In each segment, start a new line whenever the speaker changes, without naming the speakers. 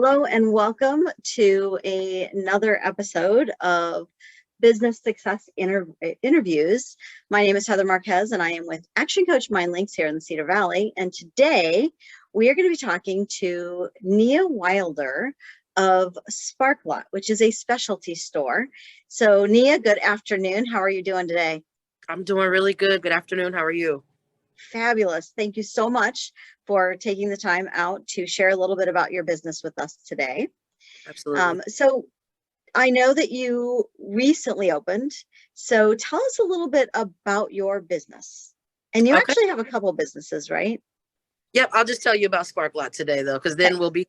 Hello and welcome to another episode of Business Success Interviews. My name is Heather Marquez and I am with Action Coach Mind Links here in the Cedar Valley. And today we are going to be talking to Nia Wilder of Sparklot, which is a specialty store. So Nia, good afternoon. How are you doing today?
I'm doing really good. Good afternoon. How are you?
Fabulous. Thank you so much for taking the time out to share a little bit about your business with us today.
Absolutely.
So I know that you recently opened, so tell us a little bit about your business. And you actually have a couple of businesses, right?
Yep. I'll just tell you about Sparklot today, though, because then we'll be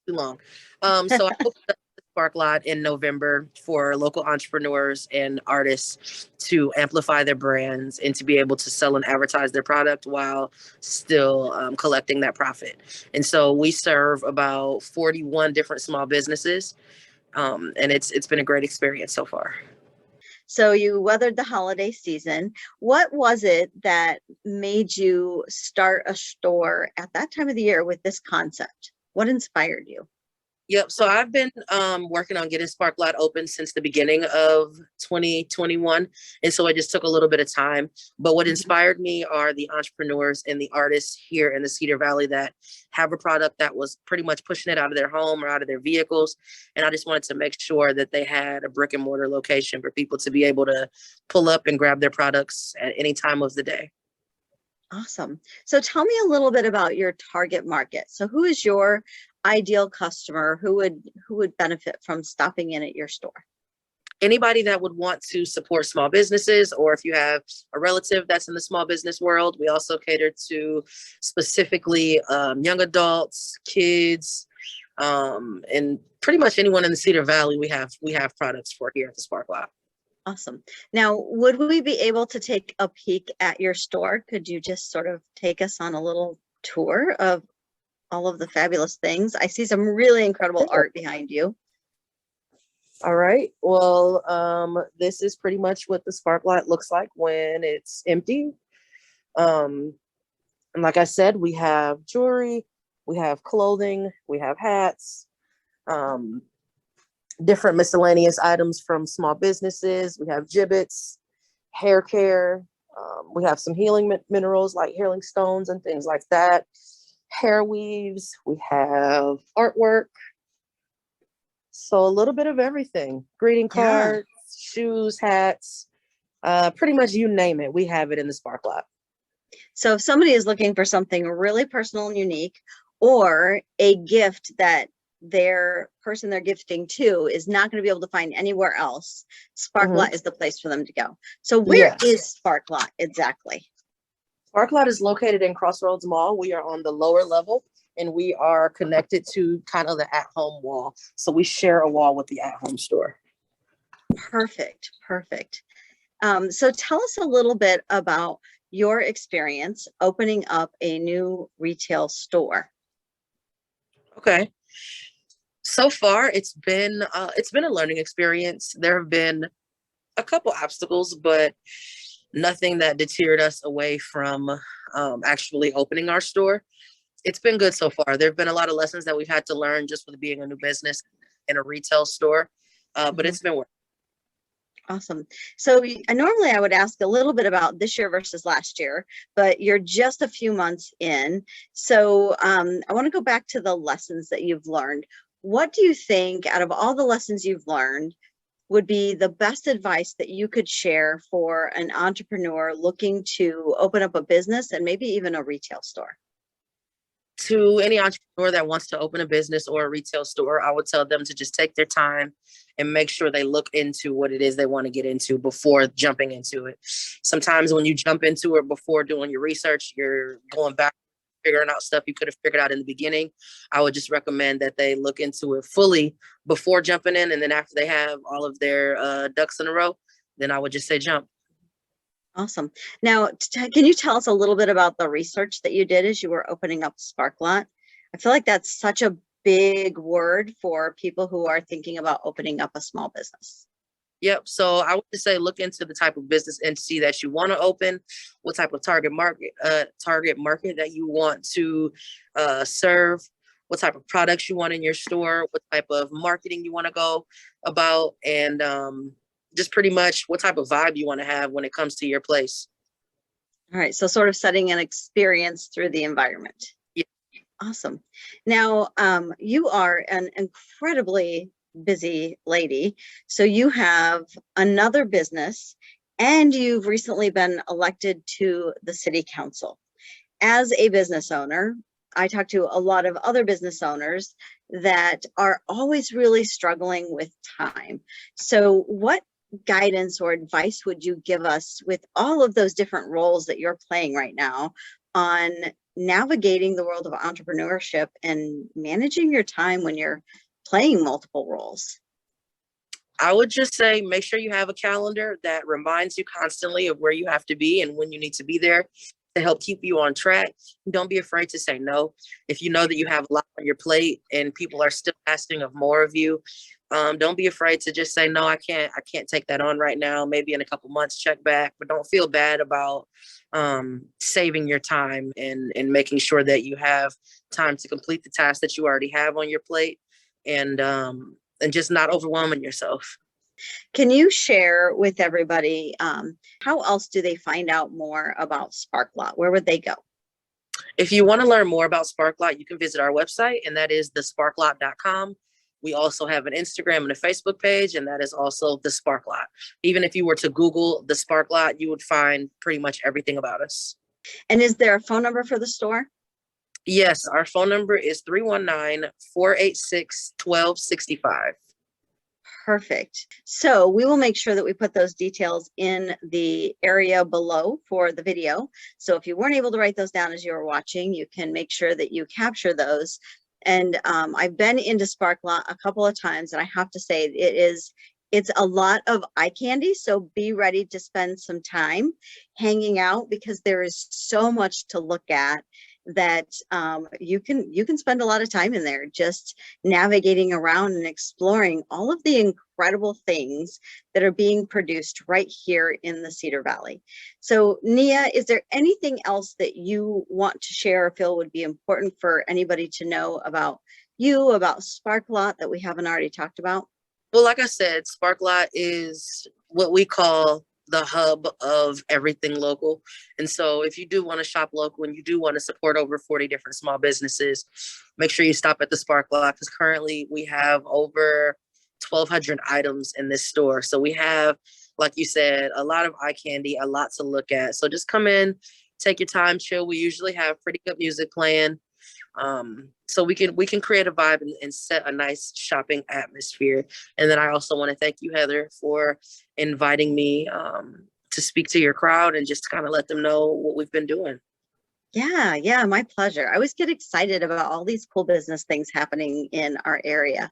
too long. So I opened up the Sparklot in November for local entrepreneurs and artists to amplify their brands and to be able to sell and advertise their product while still collecting that profit. And so we serve about 41 different small businesses, and it's been a great experience so far.
So you weathered the holiday season. What was it that made you start a store at that time of the year with this concept? What inspired you?
Yep. So I've been working on getting Sparklot open since the beginning of 2021. And so it just took a little bit of time. But what inspired me are the entrepreneurs and the artists here in the Cedar Valley that have a product that was pretty much pushing it out of their home or out of their vehicles. And I just wanted to make sure that they had a brick and mortar location for people to be able to pull up and grab their products at any time of the day.
Awesome. So tell me a little bit about your target market. So who is your ideal customer? Who would benefit from stopping in at your store?
Anybody that would want to support small businesses, or if you have a relative that's in the small business world. We also cater to specifically young adults, kids, and pretty much anyone in the Cedar Valley. We have products for here at the Sparklot.
Awesome. Now, would we be able to take a peek at your store? Could you just sort of take us on a little tour of all of the fabulous things? I see some really incredible art behind you.
All right. Well, this is pretty much what the Sparklot looks like when it's empty. And like I said, we have jewelry, we have clothing, we have hats, different miscellaneous items from small businesses. We have gibbets, hair care. We have some healing minerals like healing stones and things like that. Hair weaves. We have artwork. So a little bit of everything. Greeting cards, shoes, hats, pretty much you name it. We have it in the Sparklot.
So if somebody is looking for something really personal and unique, or a gift that their person they're gifting to is not going to be able to find anywhere else, Sparklot is the place for them to go. So where is Sparklot exactly?
Sparklot is located in Crossroads Mall. We are on the lower level and we are connected to kind of the at-home wall. So we share a wall with the at-home store.
Perfect. So tell us a little bit about your experience opening up a new retail store.
Okay. So far, it's been a learning experience. There have been a couple obstacles, but nothing that deterred us away from actually opening our store. It's been good so far. There have been a lot of lessons that we've had to learn just with being a new business in a retail store, but it's been working.
Awesome. So normally I would ask a little bit about this year versus last year, but you're just a few months in. So I want to go back to the lessons that you've learned. What do you think, out of all the lessons you've learned, would be the best advice that you could share for an entrepreneur looking to open up a business and maybe even a retail store?
To any entrepreneur that wants to open a business or a retail store, I would tell them to just take their time and make sure they look into what it is they want to get into before jumping into it. Sometimes when you jump into it before doing your research, you're going back, figuring out stuff you could have figured out in the beginning. I would just recommend that they look into it fully before jumping in. And then after they have all of their ducks in a row, then I would just say jump.
Awesome. Now, can you tell us a little bit about the research that you did as you were opening up Sparklot? I feel like that's such a big word for people who are thinking about opening up a small business.
Yep. So I would just say look into the type of business entity that you want to open, what type of target market that you want to serve, what type of products you want in your store, what type of marketing you want to go about, and just pretty much what type of vibe you want to have when it comes to your place.
All right. So sort of setting an experience through the environment.
Yeah.
Awesome. Now, you are an incredibly busy lady. So you have another business and you've recently been elected to the city council. As a business owner, I talk to a lot of other business owners that are always really struggling with time. So what guidance or advice would you give us with all of those different roles that you're playing right now on navigating the world of entrepreneurship and managing your time when you're playing multiple roles?
I would just say make sure you have a calendar that reminds you constantly of where you have to be and when you need to be there to help keep you on track. Don't be afraid to say no. If you know that you have a lot on your plate and people are still asking of more of you, don't be afraid to just say no. I can't take that on right now. Maybe in a couple months, check back. But don't feel bad about saving your time and making sure that you have time to complete the tasks that you already have on your plate, and just not overwhelming yourself.
Can you share with everybody how else do they find out more about Sparklot? Where would they go?
If you want to learn more about Sparklot, you can visit our website, and that is thesparklot.com. We also have an Instagram and a Facebook page, and that is also the Sparklot. Even if you were to Google the Sparklot, you would find pretty much everything about us.
And is there a phone number for the store?
Yes, our phone number is 319-486-1265.
Perfect. So we will make sure that we put those details in the area below for the video. So if you weren't able to write those down as you were watching, you can make sure that you capture those. And I've been into Sparklot a couple of times, and I have to say it's a lot of eye candy. So be ready to spend some time hanging out because there is so much to look at that you can spend a lot of time in there just navigating around and exploring all of the incredible things that are being produced right here in the Cedar Valley. So Nia, is there anything else that you want to share or feel would be important for anybody to know about you, about Sparklot, that we haven't already talked about?
Well, like I said, Sparklot is what we call the hub of everything local. And so if you do want to shop local and you do want to support over 40 different small businesses, make sure you stop at the Sparklot, because currently we have over 1,200 items in this store. So we have, like you said, a lot of eye candy, a lot to look at. So just come in, take your time, chill. We usually have pretty good music playing. So we can create a vibe and set a nice shopping atmosphere. And then I also want to thank you, Heather, for inviting me to speak to your crowd and just kind of let them know what we've been doing.
Yeah, my pleasure. I always get excited about all these cool business things happening in our area.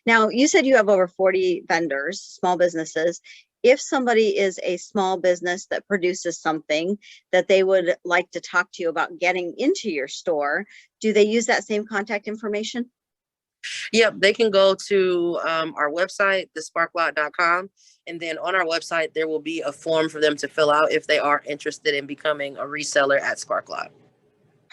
Now, you said you have over 40 vendors, small businesses. If somebody is a small business that produces something that they would like to talk to you about getting into your store, do they use that same contact information?
Yep, they can go to our website, thesparklot.com. And then on our website, there will be a form for them to fill out if they are interested in becoming a reseller at Sparklot.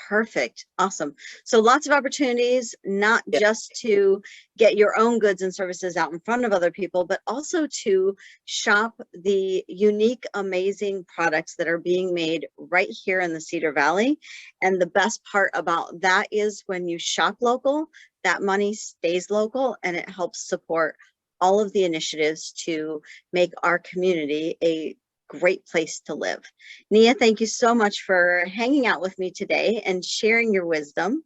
Perfect. Awesome. So lots of opportunities, not
Yep.
just to get your own goods and services out in front of other people, but also to shop the unique, amazing products that are being made right here in the Cedar Valley. And the best part about that is when you shop local, that money stays local and it helps support all of the initiatives to make our community a great place to live. Nia, thank you so much for hanging out with me today and sharing your wisdom.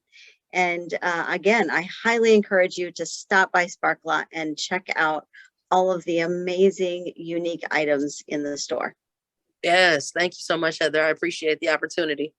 And again, I highly encourage you to stop by Sparklot and check out all of the amazing, unique items in the store.
Yes, thank you so much, Heather. I appreciate the opportunity.